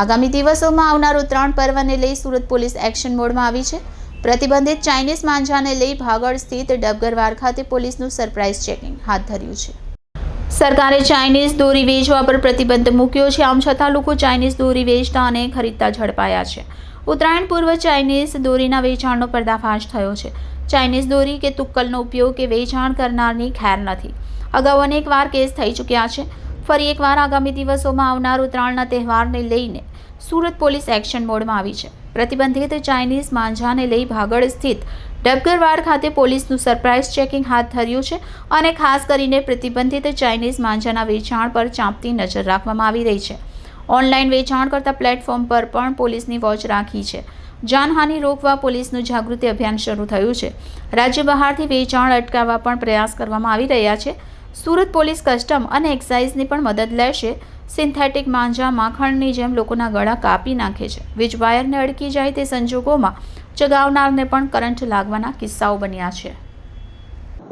આગામી દિવસોમાં આવનાર ઉત્તરાયણ પર્વને લઈ સુરત પોલીસ એક્શન મોડમાં આવી છે। પ્રતિબંધિત ચાઇનીઝ માંજાને લઈ ભાગળ સ્થિત ડબગરવાડ ખાતે પોલીસનું સરપ્રાઇઝ ચેકિંગ હાથ ધર્યું છે। સરકારે ચાઇનીઝ દોરી વેચવા પર પ્રતિબંધ મૂક્યો છે। આમ છતાં લોકો ચાઇનીઝ દોરી વેચતા અને ખરીદતા ઝડપાયા છે। ઉત્તરાયણ પૂર્વ ચાઇનીઝ દોરીના વેચાણનો પર્દાફાશ થયો છે। ચાઇનીઝ દોરી કે તુક્કલનો ઉપયોગ કે વેચાણ કરનારની ખેર નથી। અગાઉ અનેકવાર કેસ થઈ ચૂક્યા છે। ફરી એકવાર આગામી દિવસોમાં આવનાર ઉત્તરાયણના તહેવારને લઈને સુરત પોલીસ એક્શન મોડમાં આવી છે। પ્રતિબંધિત ચાઇનીઝ માંજાને લઈ ભાગળ સ્થિત ડબગરવાડ ખાતે પોલીસનું સરપ્રાઇઝ ચેકિંગ હાથ ધર્યું છે અને ખાસ કરીને પ્રતિબંધિત ચાઇનીઝ માંજાના વેચાણ પર ચાંપતી નજર રાખવામાં આવી રહી છે। ઓનલાઈન વેચાણ કરતા પ્લેટફોર્મ પર પણ પોલીસની વોચ રાખી છે। જાનહાનિ રોકવા પોલીસનું જાગૃતિ અભિયાન શરૂ થયું છે। રાજ્ય બહારથી વેચાણ અટકાવવા પણ પ્રયાસ કરવામાં આવી રહ્યા છે। સુરત પોલીસ કસ્ટમ અને એક્સાઇઝની પણ મદદ લેશે। સિન્થેટિક માંજા માખણની જેમ લોકોના ગળા કાપી નાખે છે। વીજ વાયરને અડકી જાય તે સંજોગોમાં ચગાવનારને પણ કરંટ લાગવાના કિસ્સાઓ બન્યા છે।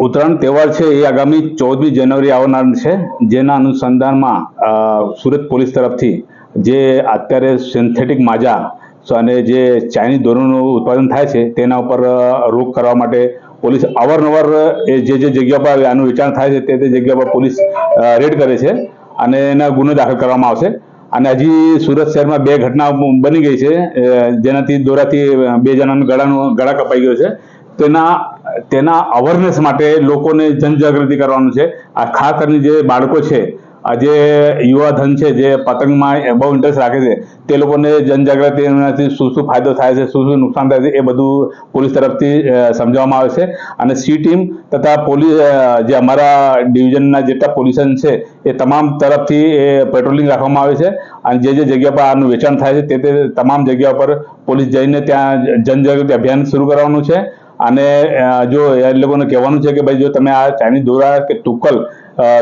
ઉત્તરાયણ તહેવાર છે એ આગામી 14મી જાન્યુઆરી આવનાર છે, જેના અનુસંધાનમાં સુરત પોલીસ તરફથી જે અત્યારે સિન્થેટિક માજા અને જે ચાઇનીઝ દોરીનું ઉત્પાદન થાય છે તેના ઉપર રોક કરવા માટે પોલીસ અવારનવાર જે જગ્યા પર આનું વેચાણ થાય છે તે જગ્યા પર પોલીસ રેડ કરે છે અને એના ગુનો દાખલ કરવામાં આવશે। અને હજી સુરત શહેરમાં 2 ઘટના બની ગઈ છે, જેનાથી દોરાથી 2 જણાનું ગળા કપાઈ ગયો છે। તેના અવેરનેસ માટે લોકોને જનજાગૃતિ કરવાનું છે। આ ખાસ કરીને જે બાળકો છે, આ જે યુવા ધન છે, જે પતંગમાં બહુ ઇન્ટરેસ્ટ રાખે છે, તે લોકોને જનજાગૃતિ એનાથી શું ફાયદો થાય છે, શું નુકસાન થાય છે, એ બધું પોલીસ તરફથી સમજાવવામાં આવે છે। અને સી ટીમ તથા પોલીસ જે અમારા ડિવિઝનના જેટલા પોલીસન છે એ તમામ તરફથી પેટ્રોલિંગ રાખવામાં આવે છે। અને જે જગ્યા પર આનું વેચાણ થાય છે તે તમામ જગ્યા પર પોલીસ જઈને ત્યાં જનજાગૃતિ અભિયાન શરૂ કરવાનું છે। અને જો એ લોકોને કહેવાનું છે કે ભાઈ જો તમે આ ચાઇનીઝ દોરા કે તુક્કલ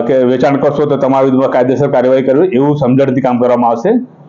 કે વેચાણ કરશો તો તમારા વિરુદ્ધ કાયદેસર કાર્યવાહી કરવી, એવું સમજણથી કામ કરવામાં આવશે।